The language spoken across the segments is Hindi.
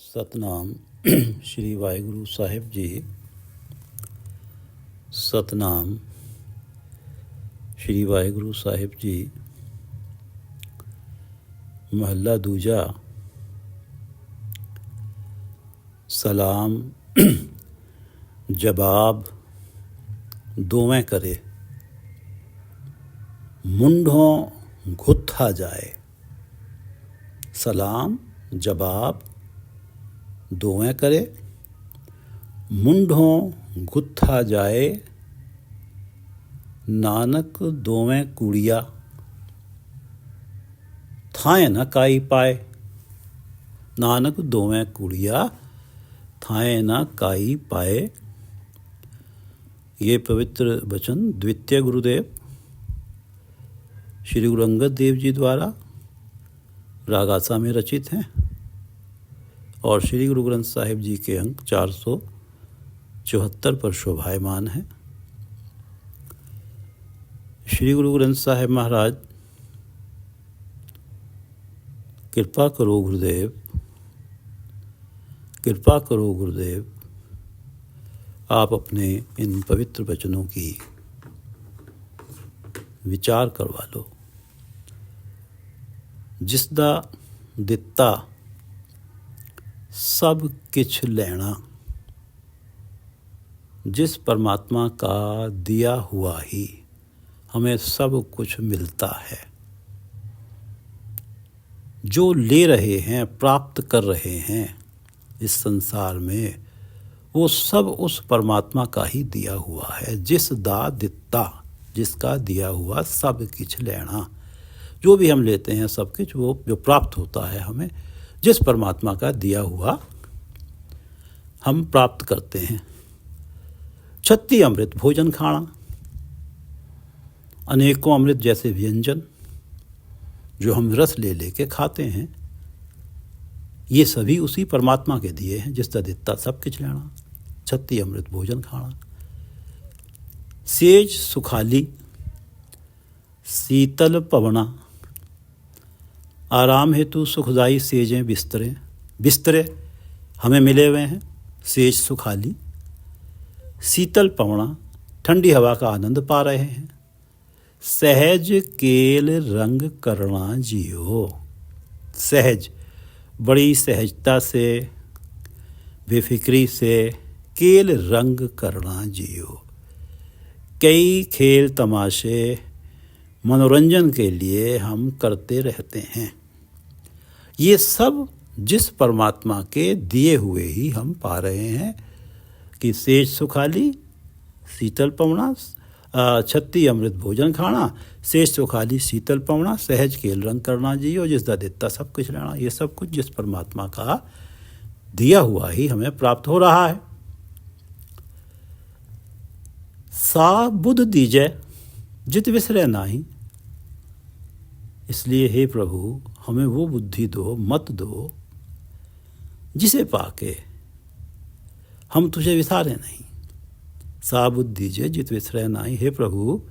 ਸਤਨਾਮ ਸ਼੍ਰੀ ਵਾਹਿਗੁਰੂ ਸਾਹਿਬ ਜੀ। ਸਤਨਾਮ ਸ਼੍ਰੀ ਵਾਹਿਗੁਰੂ ਸਾਹਿਬ ਜੀ। ਮਹੱਲਾ ਦੂਜਾ। ਸਲਾਮ ਜਵਾਬ ਦੋਵੇਂ ਕਰੇ, ਮੁੰਢੋਂ ਗੁੱਥਾ ਜਾਏ। ਸਲਾਮ ਜਵਾਬ ਦੋਵੇਂ ਕਰੇ, ਮੁੰਢੋਂ ਗੁੱਥਾ ਜਾਏ। ਨਾਨਕ ਦੋਵੇਂ ਕੁੜੀਆ ਥਾਏ न काई पाए। नानक दोवें कुड़िया थाए न काई पाए। ये पवित्र वचन द्वितीय गुरुदेव श्री गुरु अंगद देव जी द्वारा रागासा में रचित हैं और श्री गुरु ग्रंथ साहिब जी के अंक 474 पर शोभायमान हैं। श्री गुरु ग्रंथ साहिब महाराज कृपा करो गुरुदेव, कृपा करो गुरुदेव, आप अपने इन पवित्र वचनों की विचार करवा लो। जिसदा दिता सब किछ लेना, जिस परमात्मा का दिया हुआ ही हमें सब कुछ मिलता है। जो ले रहे हैं, प्राप्त कर रहे हैं इस संसार में, वो सब उस परमात्मा का ही दिया हुआ है। जिस दा दिता, जिसका दिया हुआ सब किछ लेना, जो भी हम लेते हैं सब कुछ वो जो प्राप्त होता है हमें जिस परमात्मा का दिया हुआ हम प्राप्त करते हैं। छत्ती अमृत भोजन खाना, अनेकों अमृत जैसे व्यंजन जो हम रस ले लेके खाते हैं, ये सभी उसी परमात्मा के दिए हैं। जिसका दिता सब किछ लेना, छत्ती अमृत भोजन खाना। सेज सुखाली शीतल पवना, आराम हेतु सुखदाई सेजें बिस्तरे, बिस्तरे हमें मिले हुए हैं। सेज सुखाली, शीतल पवना, ठंडी हवा का आनंद पा रहे हैं। सहज केल रंग करना जियो, सहज बड़ी सहजता से बेफिक्री से केल रंग करना जियो। कई खेल तमाशे मनोरंजन के लिए हम करते रहते हैं। ये सब जिस परमात्मा के दिए हुए ही हम पा रहे हैं कि सेज सुखाली शीतल पवना, छत्ती अमृत भोजन खाना, शेष सुखाली शीतल पवना, सहज केल रंग करना जियो। जिसका दिता सब कुछ लेना, ये सब कुछ जिस परमात्मा का दिया हुआ ही हमें प्राप्त हो रहा है। सा बुद्ध दीजै जित विसरे नाही। इसलिए हे प्रभु हमें वो बुद्धि दो, मत दो जिसे पाके हम तुझे विसारे नहीं। सा बुद्धि दीजिए जित विसरे नाही। हे प्रभु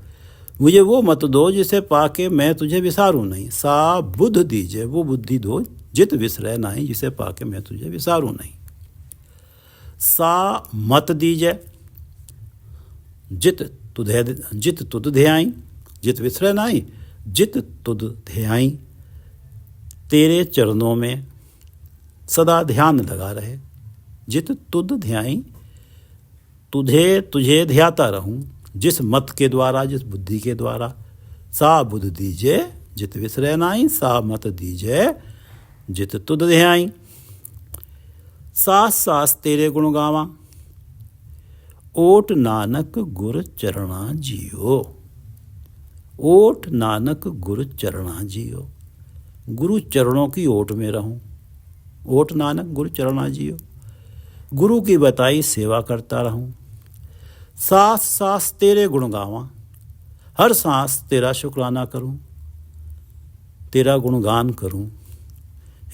मुझे वो मत दो जिसे पाके मैं तुझे विसारूं नहीं। सा बुद्ध दीजिए, वो बुद्धि दो जित विसरे नाही, जिसे पाके मैं तुझे विसारूं नहीं। सा मत दीजिए जित तुद ध्याई, जित विसरे नाही जित तुद ध्याई। तेरे चरणों में सदा ध्यान लगा रहे। जित तुद ध्याई, तुझे ध्याता रहूं जिस मत के द्वारा, जिस बुद्धि के द्वारा। सा बुद्ध दीजे जित विसरे नाई, सा मत दीजे जित तुद ध्याई। सास सास तेरे गुण गावा, ओट नानक गुर चरणा जियो। ओट नानक गुर चरणा जियो, गुरु चरणों की ओट में रहूं। ओट नानक गुरु चरणा जियो, गुरु की बताई सेवा करता रहूं। सांस सांस तेरे गुण गावां, हर सांस तेरा शुक्राना करूं, तेरा गुणगान करूं।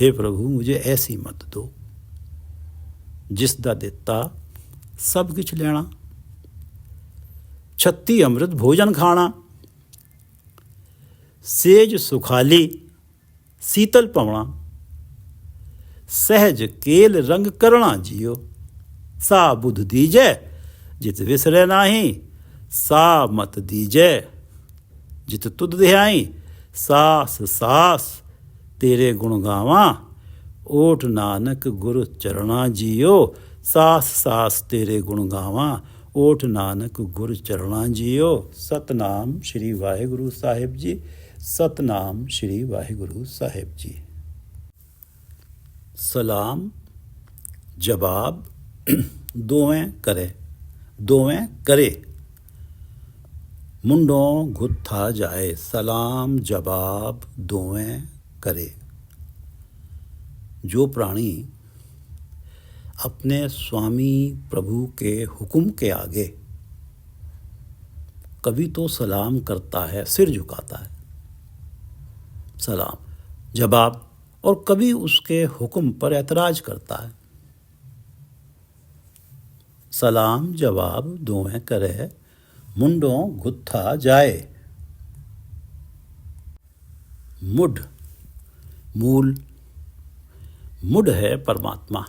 हे प्रभु मुझे ऐसी मत दो जिसदा दिता सब किछ लेना। छत्ती अमृत भोजन खाना, सेज सुखाली शीतल पवना, सहज केल रंग करना जियो। सा बुध दीजै जित विसरे नाही, सा मत दीजै जित तुद ध्याई। सास सास तेरे गुण गावां, ओठ नानक गुरु चरणा जियो। सास सास तेरे गुण गावां, ओठ नानक गुरु चरणा जियो। सतनाम श्री वाहिगुरु साहिब जी। सतनाम श्री वाहिगुरु साहिब जी। सलाम जवाब दोवें करे, दोवें करे। मुंडों गुत्था जाए, सलाम जवाब दोवें करे। जो प्राणी अपने स्वामी प्रभु के हुक्म के आगे कभी तो सलाम करता है, सिर झुकाता है, सलाम जवाब, और कभी उसके हुक्म पर ऐतराज करता है। सलाम जवाब दोवें करे, मुंडों गुत्था जाए। मुड मूल, मुड है परमात्मा।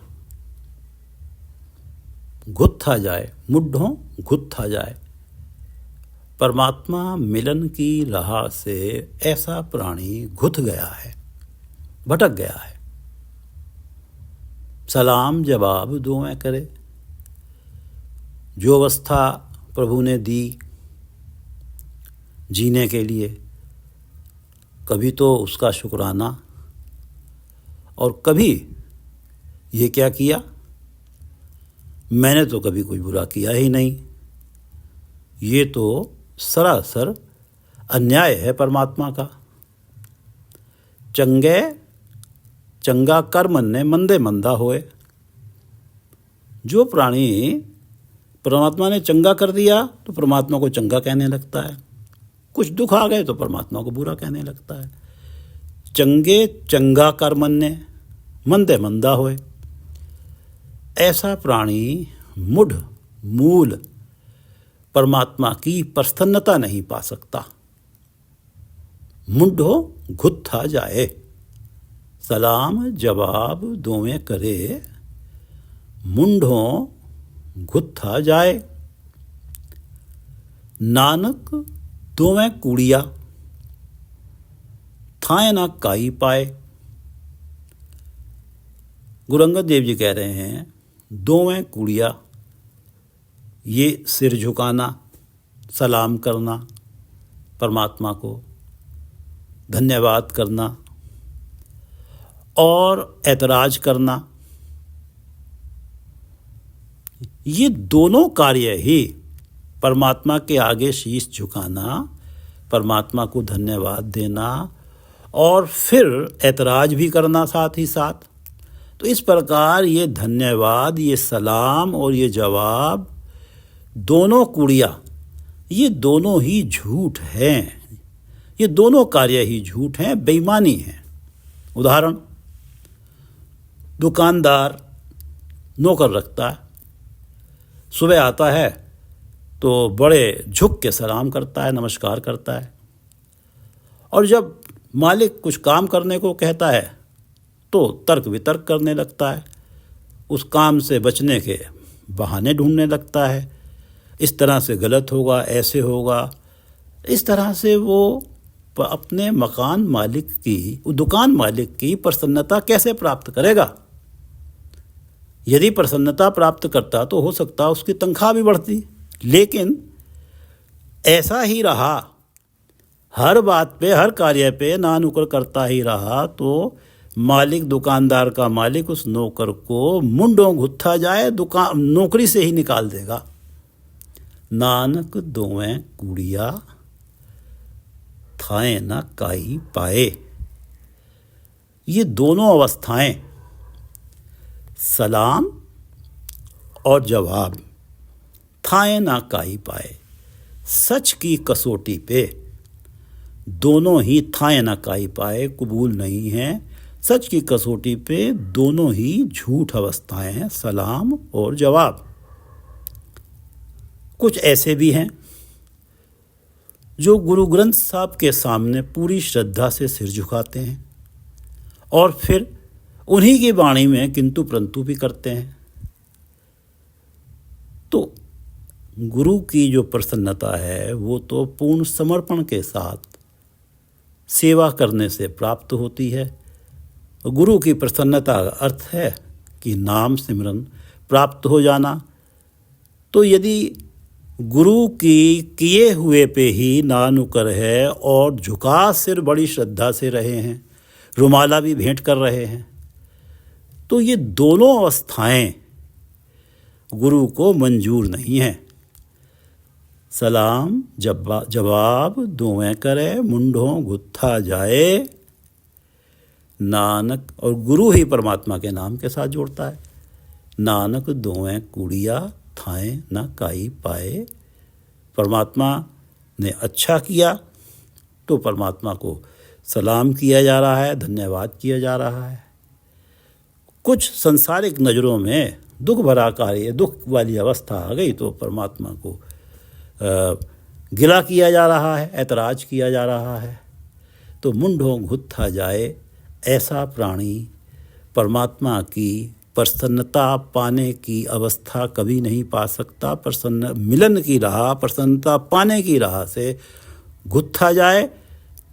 गुत्था जाए, मुड्ढों गुत्था जाए। परमात्मा मिलन की राह से ऐसा प्राणी घुथ गया है, भटक गया है। सलाम जवाब दोवें करे। जो अवस्था प्रभु ने दी जीने के लिए, कभी तो उसका शुक्राना, और कभी ये क्या किया, मैंने तो कभी कोई बुरा किया ही नहीं। ये तो सरासर अन्याय है परमात्मा का। चंगे चंगा कर्मन ने मंदे मंदा होए। जो प्राणी परमात्मा ने चंगा कर दिया तो परमात्मा को चंगा कहने लगता है, कुछ दुख आ गए तो परमात्मा को बुरा कहने लगता है। चंगे चंगा कर्मन ने मंदे मंदा होए। ऐसा प्राणी मुढ़ मूल परमात्मा की प्रसन्नता नहीं पा सकता। मुंडो गुत्था जाए, सलाम जवाब दोवें करे। मुंडों गुत्था जाए। नानक दोवें कूड़िया, थाए ना काई पाए। गुरु अंगद देव जी कह रहे हैं, दोवें कूड़िया, ये सिर झुकाना, सलाम करना परमात्मा को, धन्यवाद करना और ऐतराज करना, ये दोनों कार्य ही परमात्मा के आगे शीश झुकाना, परमात्मा को धन्यवाद देना और फिर ऐतराज भी करना साथ ही साथ। तो इस प्रकार ये धन्यवाद, ये सलाम और ये जवाब, दोनों कूड़िया, ये दोनों ही झूठ हैं। ये दोनों कार्य ही झूठ हैं, बेईमानी है। उदाहरण, दुकानदार नौकर रखता है, सुबह आता है तो बड़े झुक के सलाम करता है, नमस्कार करता है, और जब मालिक कुछ काम करने को कहता है तो तर्क वितर्क करने लगता है, उस काम से बचने के बहाने ढूंढने लगता है। इस तरह से गलत होगा, ऐसे होगा। इस तरह से वो अपने मकान मालिक की, दुकान मालिक की प्रसन्नता कैसे प्राप्त करेगा। यदि प्रसन्नता प्राप्त करता तो हो सकता उसकी तनख्वाह भी बढ़ती, लेकिन ऐसा ही रहा, हर बात पे, हर कार्य पे ना नुक्कड़ करता ही रहा, तो मालिक, दुकानदार का मालिक उस नौकर को मुंडों गुत्था जाए, दुकान नौकरी से ही निकाल देगा। नानक दोवें कूड़िया, थाए ना काई पाए। ये दोनों अवस्थाएं, सलाम और जवाब, थाए ना काई पाए, सच की कसौटी पे दोनों ही थाए ना काई पाए कबूल नहीं है। सच की कसौटी पे दोनों ही झूठ अवस्थाएं हैं, सलाम और जवाब। कुछ ऐसे भी हैं जो गुरु ग्रंथ साहब के सामने पूरी श्रद्धा से सिर झुकाते हैं और फिर उन्हीं की वाणी में किंतु परंतु भी करते हैं। तो गुरु की जो प्रसन्नता है वो तो पूर्ण समर्पण के साथ सेवा करने से प्राप्त होती है। गुरु की प्रसन्नता का अर्थ है कि नाम सिमरन प्राप्त हो जाना। तो यदि गुरु की किए हुए पे ही नानुकर है और झुका सिर बड़ी श्रद्धा से रहे हैं, रुमाला भी भेंट कर रहे हैं, तो ये दोनों अवस्थाएं गुरु को मंजूर नहीं हैं। सलाम जवाब दोवें करे, मुंढों गुत्था जाए नानक। और गुरु ही परमात्मा के नाम के साथ जोड़ता है। नानक दोवें कूड़िया थाएं न काई पाए। परमात्मा ने अच्छा किया तो परमात्मा को सलाम किया जा रहा है, धन्यवाद किया जा रहा है। कुछ संसारिक नज़रों में दुख भरा कार्य, दुख वाली अवस्था आ गई तो परमात्मा को गिला किया जा रहा है, ऐतराज किया जा रहा है। तो मुंढों गुत्था जाए, ऐसा प्राणी परमात्मा की प्रसन्नता पाने की अवस्था कभी नहीं पा सकता। प्रसन्न मिलन की राह, प्रसन्नता पाने की राह से गुत्था जाए,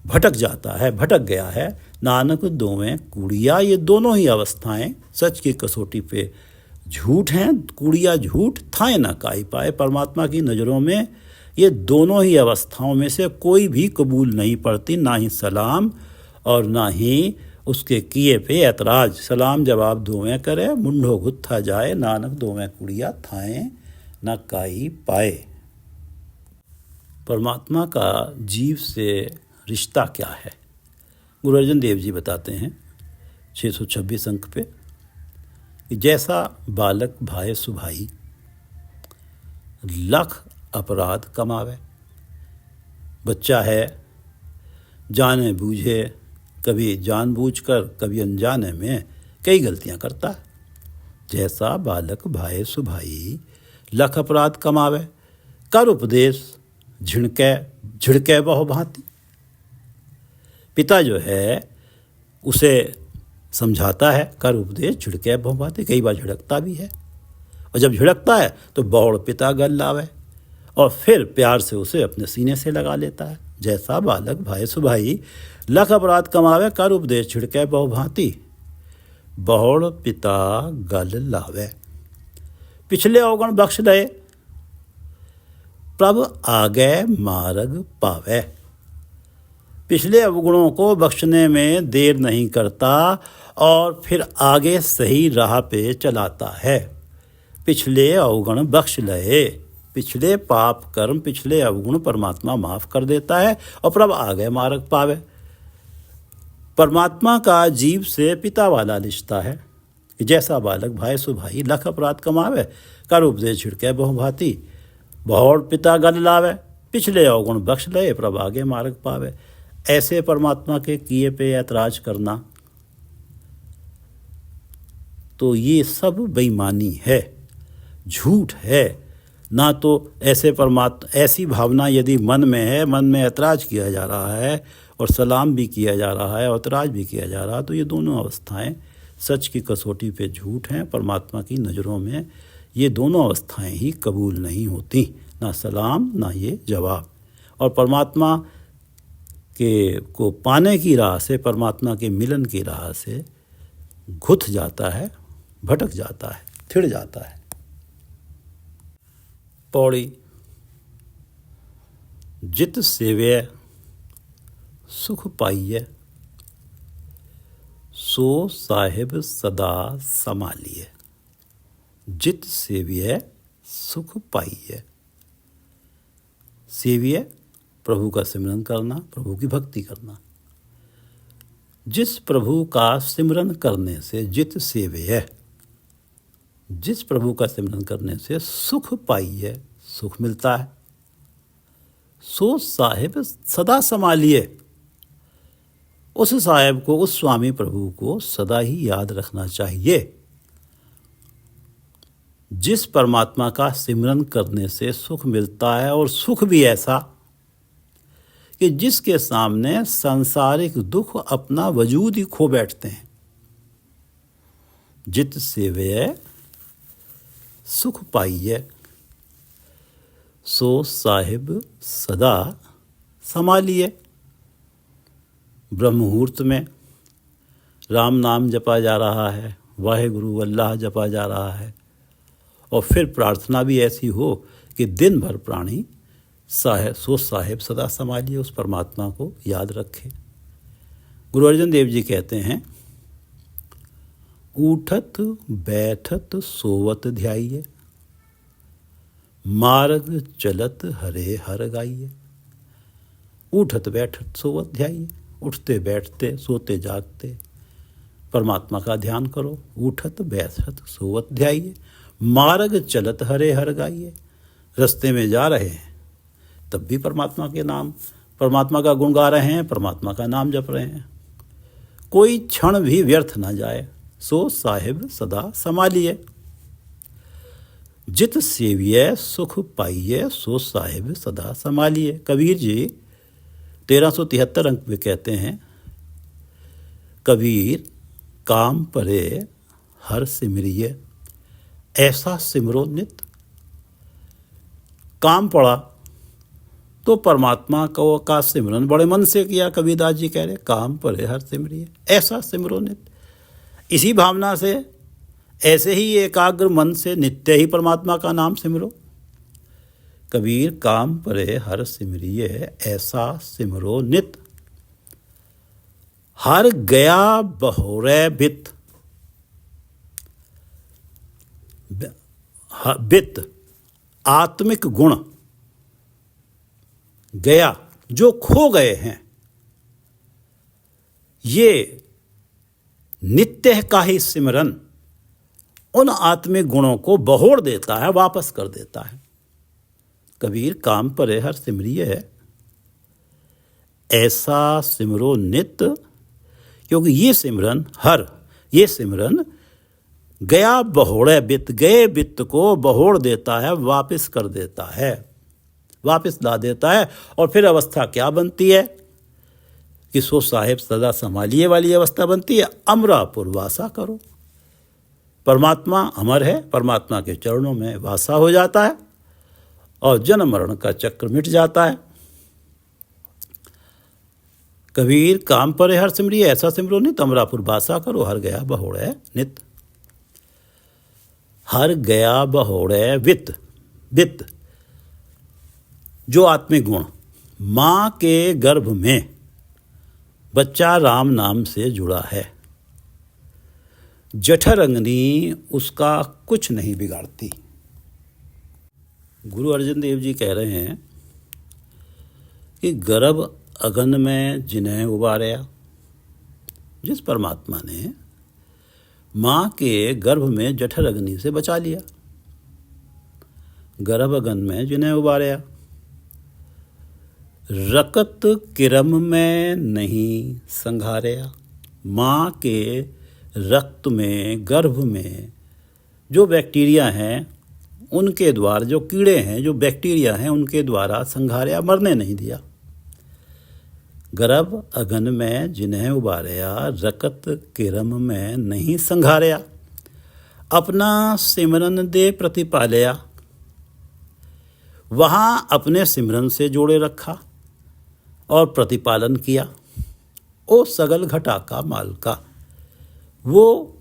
भटक जाता है, भटक गया है। नानक दोवें कूड़िया, ये दोनों ही अवस्थाएं सच की कसौटी पे झूठ हैं। कूड़िया झूठ, थाएं ना काई पाए। परमात्मा की नज़रों में ये दोनों ही अवस्थाओं में से कोई भी कबूल नहीं पड़ती, ना ही सलाम और ना ही उसके किए पे ऐतराज। सलाम जवाब दोवें करे, मुंढो गुत्था जाए, नानक दोवें कुड़िया थाएं न काई पाए। परमात्मा का जीव से रिश्ता क्या है? गुरु अर्जन देव जी बताते हैं 626 अंक पे कि जैसा बालक भाई सुभाई लख अपराध कमावे। बच्चा है, जाने बूझे, कभी जानबूझकर कभी अनजाने में कई गलतियां करता है। जैसा बालक भाई सुभाई लख अपराध कमावे, कर उपदेश झिड़के बहु भांति। पिता जो है उसे समझाता है, कर उपदेश झिड़के बहु भांति। कई बार झिड़कता भी है, और जब झिड़कता है तो बौड़ पिता गल लावे और फिर प्यार से उसे अपने सीने से लगा लेता है। जैसा बालक भाई सुभाई लख अपराध कमावे, कर उपदेश झिड़के बहु भांति। बहुड़ पिता गल लावे, पिछले अवगुण बख्श दे, प्रभ आगे मार्ग पावे। पिछले अवगुणों को बख्शने में देर नहीं करता और फिर आगे सही राह पे चलाता है। पिछले अवगुण बख्श लए, पिछले पाप कर्म, पिछले अवगुण परमात्मा माफ कर देता है और प्रभ आगे मार्ग पावे। परमात्मा का जीव से पिता वाला रिश्ता है कि जैसा बालक भाई सुभाई लख अपराध कमावे, कर उपदेश झिड़के बहु भांति। बहुड़ पिता गल लावे, पिछले अवगुण बख्श लए, प्रभ आगे मार्ग पावे। ऐसे परमात्मा के किए पे ऐतराज करना तो ये सब बेईमानी है, झूठ है। ना तो ऐसी भावना यदि मन में है, मन में ऐतराज किया जा रहा है और सलाम भी किया जा रहा है और ऐतराज भी किया जा रहा है, तो ये दोनों अवस्थाएं सच की कसौटी पे झूठ हैं। परमात्मा की नज़रों में ये दोनों अवस्थाएं ही कबूल नहीं होती, ना सलाम ना ये जवाब। और परमात्मा के को पाने की राह से, परमात्मा के मिलन की राह से घुथ जाता है, भटक जाता है, थिड़ जाता है। पौड़ी जित सेव्य सुख पाइए, सो साहिब सदा संभालिए। जित सेव्य सुख पाइए। सेव्य प्रभु का सिमरन करना, प्रभु की भक्ति करना। जिस प्रभु का सिमरन करने से, जित सेव्य, जिस प्रभु का सिमरन करने से सुख पाइए, सुख मिलता है। सो साहिब सदा संभालिए। उस साहिब को, उस स्वामी प्रभु को सदा ही याद रखना चाहिए। जिस परमात्मा का सिमरन करने से सुख मिलता है, और सुख भी ऐसा कि जिसके सामने सांसारिक दुख अपना वजूद ही खो बैठते हैं। जित सेवय सुख पाइय, सो साहिब सदा संभालिए। ब्रह्म मुहूर्त में राम नाम जपा जा रहा है, वाहेगुरु अल्लाह जपा जा रहा है, और फिर प्रार्थना भी ऐसी हो कि दिन भर प्राणी साहिब सदा संभालिए, उस परमात्मा को याद रखे। गुरु अर्जन देव जी कहते हैं, उठत बैठत सोवत ध्याइए, मार्ग चलत हरे हर गाइए। उठत बैठत सोवत ध्याइए, उठते बैठते सोते जागते परमात्मा का ध्यान करो। उठत बैठत सोवत ध्याइए, मार्ग चलत हरे हर गाइए। रास्ते में जा रहे हैं तब भी परमात्मा के नाम, परमात्मा का गुण गा रहे हैं, परमात्मा का नाम जप रहे हैं। कोई क्षण भी व्यर्थ ना जाए, सो साहिब सदा संभालिए। जित सेविय सुख पाइए, सो साहिब सदा संभालिए। कबीर जी 1373 अंक में कहते हैं, कबीर काम परे हर सिमरिए, ऐसा सिमरो नित। काम पड़ा तो परमात्मा का सिमरन बड़े मन से किया। कबीरदास जी कह रहे, काम परे हर सिमरिए, ऐसा सिमरो नित। इसी भावना से, ऐसे ही एकाग्र मन से नित्य ही परमात्मा का नाम सिमरो। कबीर काम परे हर सिमरिए, ऐसा सिमरो नित। हर गया बहोरे बित, बित आत्मिक गुण, गया जो खो गए हैं, ये नित्य का ही सिमरन उन आत्मिक गुणों को बहोड़ देता है, वापस कर देता है। कबीर काम परे हर सिमरिए है, ऐसा सिमरो नित। क्योंकि ये सिमरन ये सिमरन गया बहोड़े बित, गए बित को बहोड़ देता है, वापस कर देता है, वापस ला देता है। और फिर अवस्था क्या बनती है कि सो साहिब सदा संभालिए वाली अवस्था बनती है। अमरापुर वासा करो, परमात्मा अमर है, परमात्मा के चरणों में वासा हो जाता है और जन्म मरण का चक्र मिट जाता है। कबीर काम परे हर सिमरिए, ऐसा सिमरो नित। अमरापुर वासा करो, हर गया बहोड़े नित। हर गया बहोड़े वित, वित जो आत्मिक गुण। माँ के गर्भ में बच्चा राम नाम से जुड़ा है, जठरंगनी उसका कुछ नहीं बिगाड़ती। गुरु अर्जन देव जी कह रहे हैं कि गर्भ अगन में जिन्हें उबारया, जिस परमात्मा ने माँ के गर्भ में जठर अग्नि से बचा लिया, गर्भ अगन में जिन्हें उबारया। रकत किरम में नहीं संघारया, माँ के रक्त में, गर्भ में जो बैक्टीरिया हैं उनके द्वारा, जो कीड़े हैं, जो बैक्टीरिया हैं उनके द्वारा संघारया, मरने नहीं दिया। गर्भ अगन में जिन्हें उबारया, रकत किरम में नहीं संघारया। अपना सिमरन दे प्रतिपालया, वहाँ अपने सिमरन से जोड़े रखा और प्रतिपालन किया। ओ सगल घटा का मालका, वो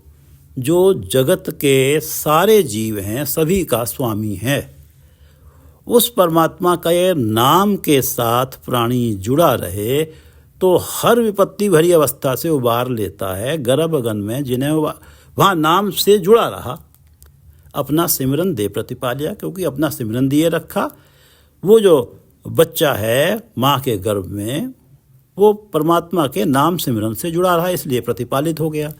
जो जगत के सारे जीव हैं, सभी का स्वामी है, उस परमात्मा का ये नाम के साथ प्राणी जुड़ा रहे तो हर विपत्ति भरी अवस्था से उबार लेता है। गर्भ अगन में जिन्हें वहाँ नाम से जुड़ा रहा, अपना सिमरन दे प्रतिपालिया, क्योंकि अपना सिमरन दिए रखा। वो जो बच्चा है माँ के गर्भ में, वो परमात्मा के नाम सिमरन से जुड़ा रहा, इसलिए प्रतिपालित हो गया।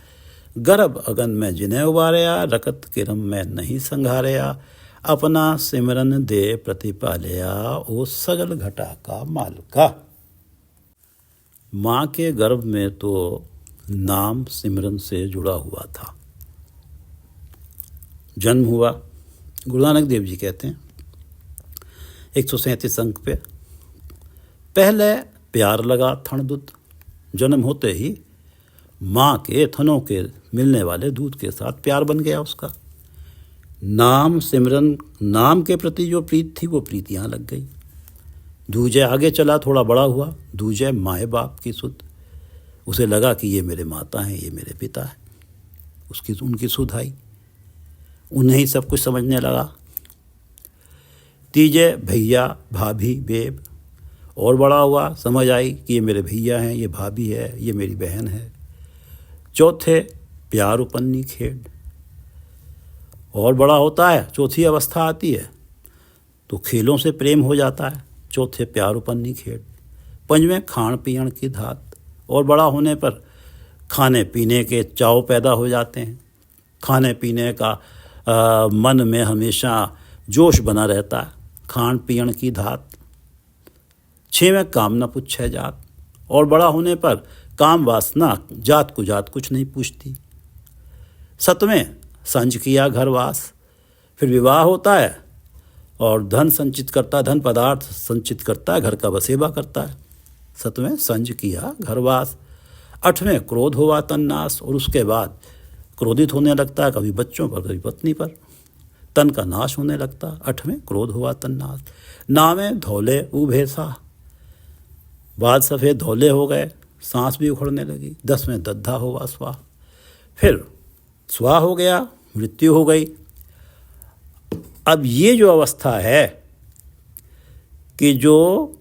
गर्भ अगन में जिन्हें उबारया, रकत किरम में नहीं संघारया। अपना सिमरन दे प्रतिपालया, ओ सगल घटा का मालका। माँ के गर्भ में तो नाम सिमरन से जुड़ा हुआ था। जन्म हुआ, गुरु नानक देव जी कहते हैं 137 अंक पे, पहले प्यार लगा थणदुत, जन्म होते ही माँ के थनों के मिलने वाले दूध के साथ प्यार बन गया उसका। नाम सिमरन, नाम के प्रति जो प्रीत थी वो प्रीत यहाँ लग गई। दूजे आगे चला, थोड़ा बड़ा हुआ। दूजे माए बाप की सुध, उसे लगा कि ये मेरे माता हैं, ये मेरे पिता हैं। उनकी सुध आई, उन्हें ही सब कुछ समझने लगा। तीजे भैया भाभी बेब, और बड़ा हुआ, समझ आई कि ये मेरे भैया हैं, ये भाभी है, ये मेरी बहन है। चौथे प्यार उपन्नी खेड, और बड़ा होता है, चौथी अवस्था आती है तो खेलों से प्रेम हो जाता है। चौथे प्यार उपन्नी खेड। पंजवें खान पीण की धात, और बड़ा होने पर खाने पीने के चाव पैदा हो जाते हैं। खाने पीने का मन में हमेशा जोश बना रहता है। खान पीण की धात। छवें काम न पूछे जात, और बड़ा होने पर काम वासना जात को जात कुछ नहीं पूछती। सतवें संज किया घरवास, फिर विवाह होता है और धन संचित करता है, धन पदार्थ संचित करता है, घर का वसेबा करता है। सतवें संज किया घरवास। आठवें क्रोध हुआ तन्नास, और उसके बाद क्रोधित होने लगता है, कभी बच्चों पर कभी पत्नी पर, तन का नाश होने लगता है। आठवें क्रोध हुआ तन्नास। नावें धौले उभेसा, बाद सफ़ेद धौले हो गए, सांस भी उखड़ने लगी। 10वें दद्धा हुआ स्वाह, फिर स्वाह हो गया, मृत्यु हो गई। अब ये जो अवस्था है कि जो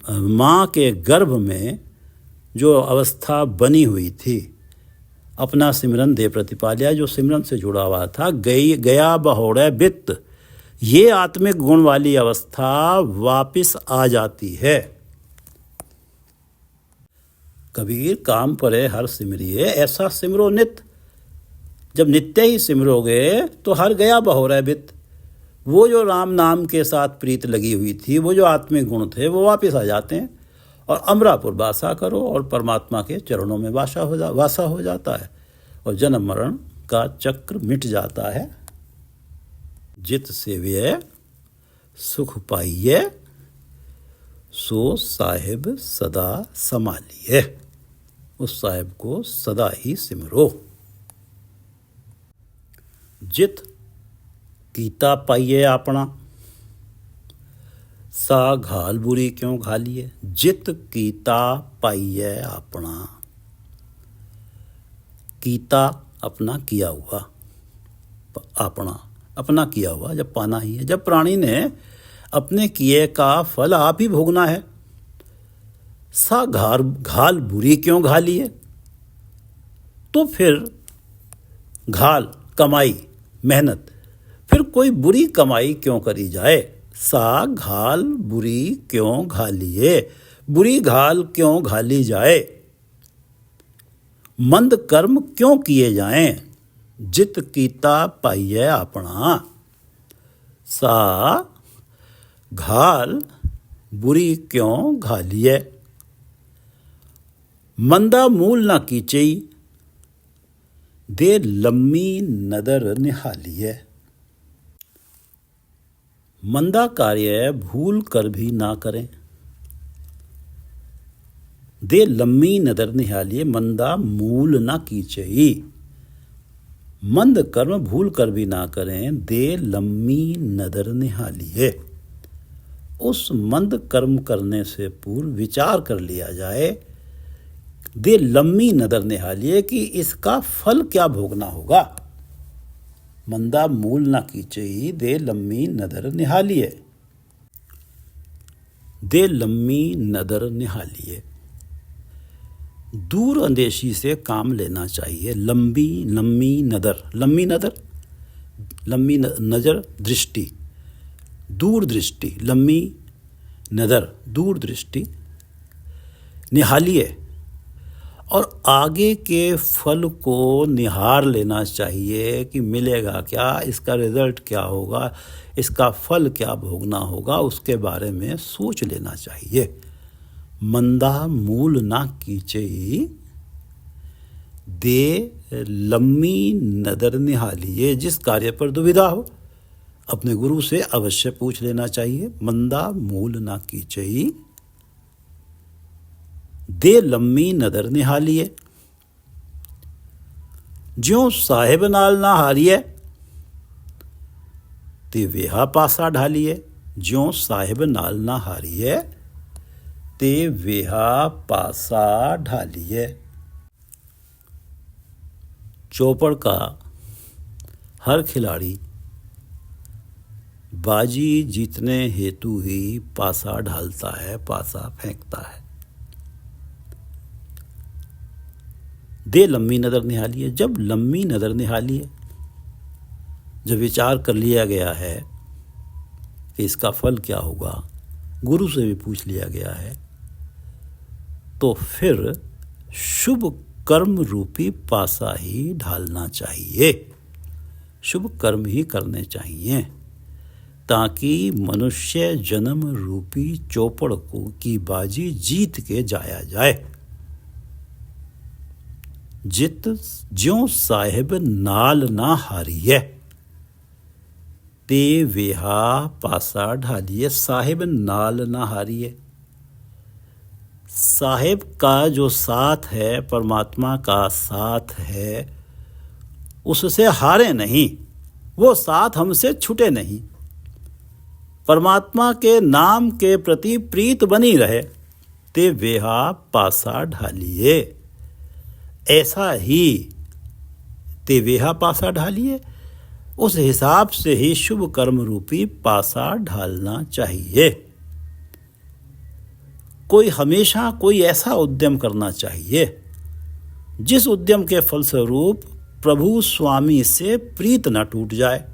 माँ के गर्भ में जो अवस्था बनी हुई थी, अपना सिमरन दे प्रतिपाल्या, जो सिमरन से जुड़ा हुआ था, गया बहोड़े बित्त, ये आत्मिक गुण वाली अवस्था वापिस आ जाती है। कबीर काम परे हर सिमरिए, ऐसा सिमरो नित। जब नित्य ही सिमरोगे तो हर गया बहोरे बित, वो जो राम नाम के साथ प्रीत लगी हुई थी, वो जो आत्मिक गुण थे, वो वापस आ जाते हैं और अमरापुर वासा करो और परमात्मा के चरणों में वासा हो जाता है और जन्म मरण का चक्र मिट जाता है। जित सेव्य सुख पाइये, सो साहिब सदा संभालिए। उस साहिब को सदा ही सिमरो। जित कीता पाइये अपना, सा घाल बुरी क्यों घालिए। जित कीता पाइये अपना, कीता अपना किया हुआ, अपना किया हुआ जब पाना ही है। जब प्राणी ने अपने किए का फल आप ही भोगना है, सा घाल बुरी क्यों घालिए। तो फिर घाल कमाई मेहनत, फिर कोई बुरी कमाई क्यों करी जाए। सा घाल बुरी क्यों घालिए, बुरी घाल क्यों घाली जाए। मंद कर्म क्यों किए जाएं, जित कीता पाइये अपना। सा घाल बुरी क्यों घालिए। मंदा मूल न कीचई, दे लम्मी नदर निहालिए। मंदा कार्य भूल कर भी ना करें, दे लम्मी नदर निहालिए। मंदा मूल ना कीचई, मंद कर्म भूल कर भी ना करें, दे लम्मी नदर निहालिए। उस मंद कर्म करने से पूर्व विचार कर लिया जाए, दे लम्मी नदर निहालिए, कि इसका फल क्या भोगना होगा। मंदा मूल ना कीचई, दे लम्मी नदर निहालिए। दे लम्मी नदर निहालिए, दूर अंदेशी से काम लेना चाहिए। लम्मी नज़र दृष्टि, दूर दृष्टि, लम्मी नज़र दूर दृष्टि। निहालिए, और आगे के फल को निहार लेना चाहिए कि मिलेगा क्या, इसका रिजल्ट क्या होगा, इसका फल क्या भोगना होगा, उसके बारे में सोच लेना चाहिए। मंदा मूल ना कीचई, दे लम्मी नदर निहालिए। जिस कार्य पर दुविधा हो अपने गुरु से अवश्य पूछ लेना चाहिए। मंदा मूल ना कीचई, दे लम्मी नदर निहालिए। ज्यों साहिब नाल ना हारिए ते वेहा पासा ढालिए। ज्यों साहिब नाल ना हारिए ते वेहा पासा ढालिए। चौपड़ का हर खिलाड़ी बाजी जीतने हेतु ही पासा ढालता है, पासा फेंकता है। दे लम्बी नज़र निहालिए। जब लम्बी नज़र निहालिए, जब विचार कर लिया गया है कि इसका फल क्या होगा, गुरु से भी पूछ लिया गया है, तो फिर शुभ कर्म रूपी पासा ही ढालना चाहिए। शुभ कर्म ही करने चाहिए ताकि मनुष्य जन्म रूपी चौपड़ को की बाजी जीत के जाया जाए। जित ज्यों साहिब नाल ना हारिए ते वेहा पासा ढालिए। साहिब नाल ना हारिए। साहिब का जो साथ है, परमात्मा का साथ है, उससे हारे नहीं, वो साथ हमसे छूटे नहीं। परमात्मा के नाम के प्रति प्रीत बनी रहे ते वेहा पासा ढालिए। ऐसा ही ते वेहा पासा ढालिए, उस हिसाब से ही शुभ कर्म रूपी पासा ढालना चाहिए। कोई हमेशा कोई ऐसा उद्यम करना चाहिए जिस उद्यम के फलस्वरूप प्रभु स्वामी से प्रीत न टूट जाए।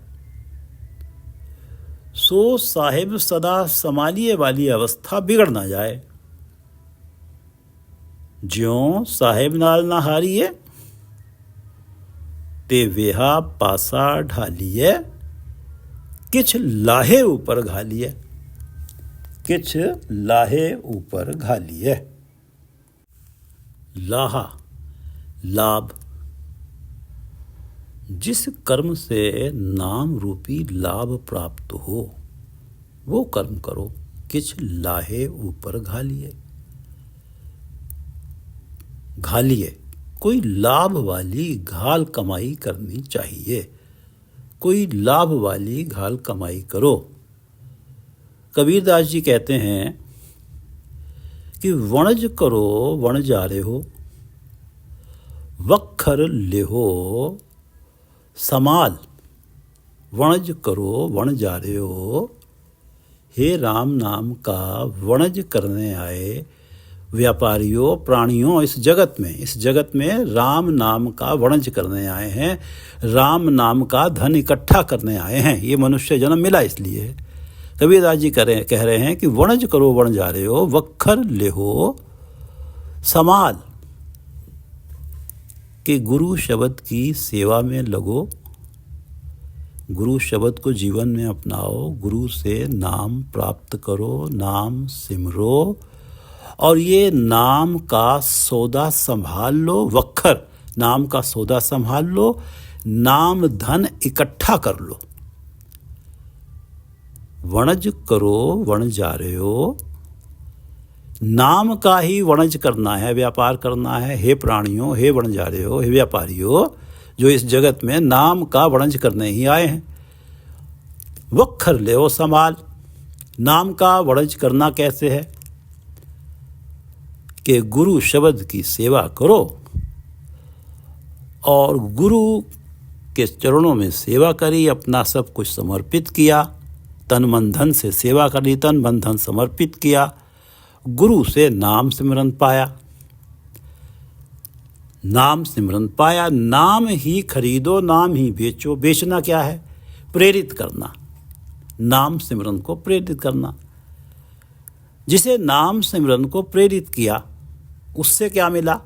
सो साहिब सदा संभालिए वाली अवस्था बिगड़ ना जाए। ज्यों साहिब नाल ना हारिए ते वेहा पासा ढालिए। किछ लाहे ऊपर घालिए। किछ लाहे ऊपर घालिए। लाहा लाभ। जिस कर्म से नाम रूपी लाभ प्राप्त हो वो कर्म करो। किछ लाहे ऊपर घालिए। घालिए, कोई लाभ वाली घाल कमाई करनी चाहिए। कोई लाभ वाली घाल कमाई करो। कबीरदास जी कहते हैं कि वणज करो वण जा रहे हो, वक्खर लेहो समाल। वणज करो वण जा रहे हो, हे राम नाम का वणज करने आए व्यापारियों, प्राणियों, इस जगत में राम नाम का वणज करने आए हैं, राम नाम का धन इकट्ठा करने आए हैं। ये मनुष्य जन्म मिला इसलिए। कबीरदास जी कह रहे हैं कि वणज करो वण जा रहे हो, वक्खर लेहो समाल, कि गुरु शब्द की सेवा में लगो। गुरु शब्द को जीवन में अपनाओ, गुरु से नाम प्राप्त करो, नाम सिमरो और ये नाम का सौदा संभाल लो। वक्खर नाम का सौदा संभाल लो, नाम धन इकट्ठा कर लो। वणज करो वण जा रहे हो, नाम का ही वणज करना है, व्यापार करना है। हे प्राणियों, हे वण जा रहे हो, हे व्यापारियों, जो इस जगत में नाम का वणज करने ही आए हैं। वक्खर ले संभाल। नाम का वणज करना कैसे है कि गुरु शब्द की सेवा करो और गुरु के चरणों में सेवा करी, अपना सब कुछ समर्पित किया, तन मन धन से सेवा करी, तन मन धन समर्पित किया, गुरु से नाम सिमरन पाया। नाम सिमरन पाया, नाम ही खरीदो, नाम ही बेचो। बेचना क्या है? प्रेरित करना, नाम सिमरन को प्रेरित करना। जिसे नाम सिमरन को प्रेरित किया उससे क्या मिला?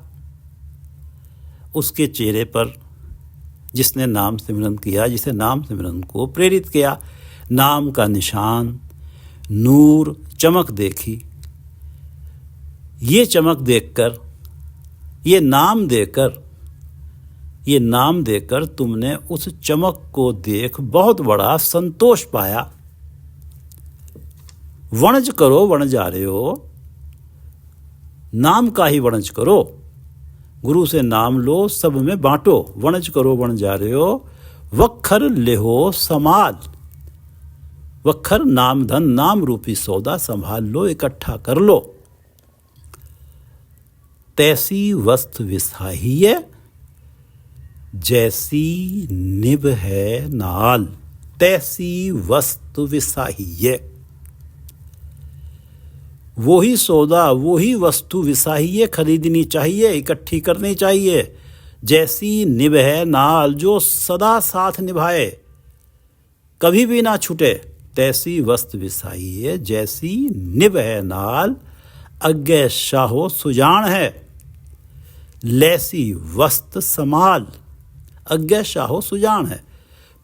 उसके चेहरे पर, जिसने नाम सिमरन किया, जिसे नाम सिमरन को प्रेरित किया, नाम का निशान, नूर, चमक देखी। ये चमक देखकर, ये नाम देकर तुमने उस चमक को देख बहुत बड़ा संतोष पाया। वणज करो वण जा रहे हो, नाम का ही वणज करो। गुरु से नाम लो, सब में बांटो, वणज करो वण जा रहे हो, वक्खर लेहो समाल। वक्खर नाम धन, नाम रूपी सौदा संभाल लो, इकट्ठा कर लो। तैसी वस्तु विसाहिए, जैसी निभ है नाल। तैसी वस्तु विसाहिए, वही सौदा, वही वस्तु विसाहिए, खरीदनी चाहिए, इकट्ठी करनी चाहिए। जैसी निभ है नाल, जो सदा साथ निभाए, कभी भी ना छूटे। तैसी वस्तु विसाहिए, जैसी निभ है नाल। अज्ञे शाहो सुजान है, लैसी वस्त समाल। अज्ञे शाहो सुजान है,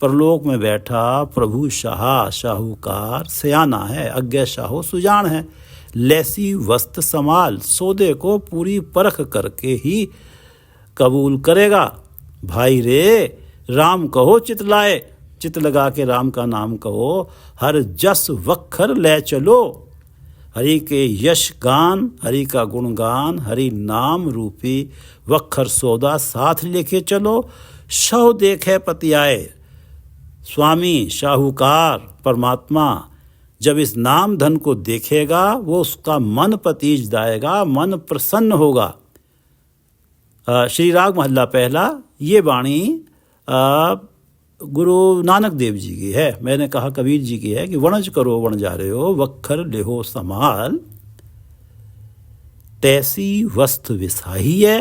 परलोक में बैठा प्रभु शाह, शाहूकार सयाना है। अज्ञे शाहो सुजान है, लैसी वस्त समाल। सौदे को पूरी परख करके ही कबूल करेगा। भाई रे राम कहो चित लाए, चित लगा के राम का नाम कहो। हर जस वक्खर ले चलो, हरि के यश गान, हरि का गुणगान, हरि नाम रूपी वक्खर सौदा साथ लेके चलो। शव देखे पतियाए, स्वामी शाहूकार परमात्मा जब इस नाम धन को देखेगा, वो उसका मन पतीज जाएगा, मन प्रसन्न होगा। श्री राग महल्ला पहला, ये वाणी गुरु नानक देव जी की है। मैंने कहा कबीर जी की है कि वणज करो वण जा रहे हो, वक्खर लेहो समाल। तैसी वस्तु विसाहिए,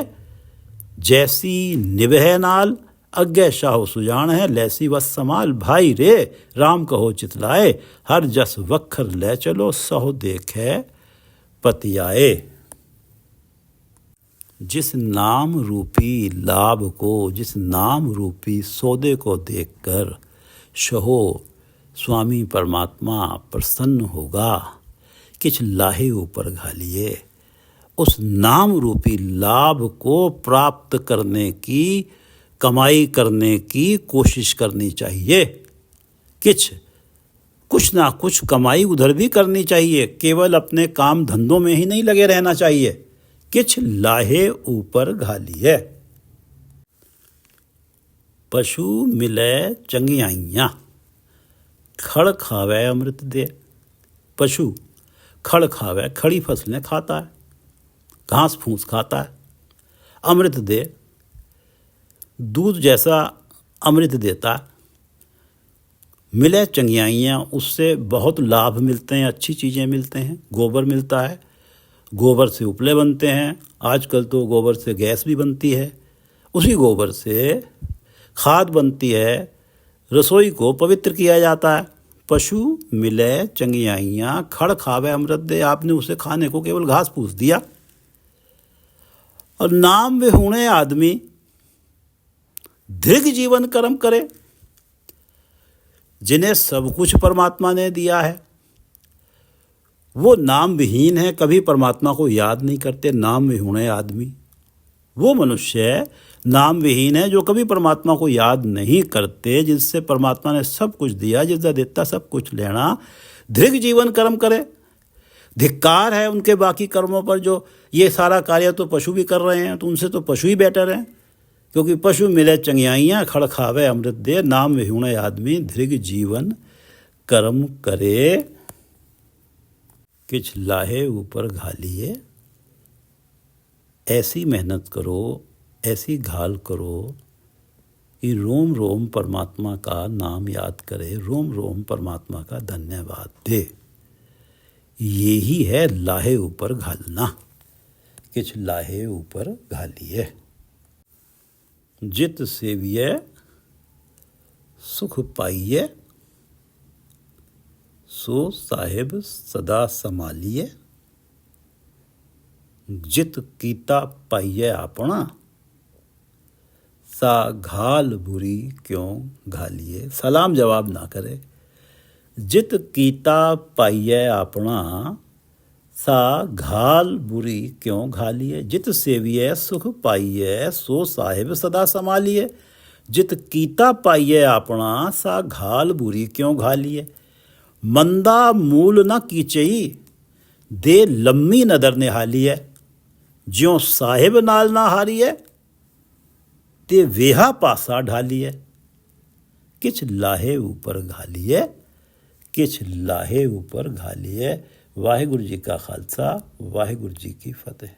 जैसी निभे नाल। अज्ञे शाहो सुजान है, लैसी वस्त समाल। भाई रे राम कहो चितलाए, हर जस वक्खर ले चलो। सहो देखे पतियाए। जिस नाम रूपी लाभ को, जिस नाम रूपी सौदे को देखकर शहो स्वामी परमात्मा प्रसन्न होगा, किछ लाहे ऊपर घालिए। उस नाम रूपी लाभ को प्राप्त करने की, कमाई करने की कोशिश करनी चाहिए। कुछ ना कुछ कमाई उधर भी करनी चाहिए, केवल अपने काम धंधों में ही नहीं लगे रहना चाहिए। किछ लाहे ऊपर घालिए। पशु मिले चंगियाइयाँ, खड़ खावे अमृत दे। पशु खड़ खावे, खड़ी फसलें खाता है, घास फूस खाता है, अमृत दे, दूध जैसा अमृत देता है। मिले चंगियाइयाँ, उससे बहुत लाभ मिलते हैं, अच्छी चीज़ें मिलते हैं। गोबर मिलता है, गोबर से उपले बनते हैं। आजकल तो गोबर से गैस भी बनती है। उसी गोबर से खाद बनती है, रसोई को पवित्र किया जाता है। पशु मिले चंगियाइयाँ, खड़ खावे अमृत दे। आपने उसे खाने को केवल घास फूस दिया। और नाम विहूणे आदमी दीर्घ जीवन कर्म करे, जिन्हें सब कुछ परमात्मा ने दिया है, वो नाम विहीन है, कभी परमात्मा को याद नहीं करते। नाम विहूणे आदमी, वो मनुष्य नाम विहीन है जो कभी परमात्मा को याद नहीं करते, जिससे परमात्मा ने सब कुछ दिया, जिसका देता सब कुछ लेना। दीर्घ जीवन कर्म करे। धिक्कार है उनके बाकी कर्मों पर, जो ये सारा कार्य तो पशु भी कर रहे हैं, तो उनसे तो पशु ही बेटर हैं। क्योंकि पशु मिले चंगियाइयाँ, खड़ खावे अमृत दे। नाम विहूणे आदमी दीर्घ जीवन कर्म करे। किछ लाहे ऊपर घालिए। ऐसी मेहनत करो, ऐसी घाल करो कि रोम रोम परमात्मा का नाम याद करे, रोम रोम परमात्मा का धन्यवाद दे। यही है लाहे ऊपर घालना। किछ लाहे ऊपर घालिए। जित सेविए सुख पाइए, सो साहिब सदा संभालिए। जित कीता पाइए अपना, सा घाल बुरी क्यों घालिए। सलाम जवाब ना करे। जित कीता पाइए अपना, सा घाल बुरी क्यों घालिए। जित सेविए सुख पाइए, सो साहिब सदा संभालिए। जित कीता पाइए अपना, सा घाल बुरी क्यों घालिए। मंदा मूल न कीचई, दे लम्मी नदर निहालिए। ज्यों साहिब नाल ना हारीए ते वेहा पासा ढालीए, किछ लाहे ऊपर घालीए, किछ लाहे ऊपर घालीए। वाहिगुरू जी का खालसा, वाहिगुरू जी की फतेह।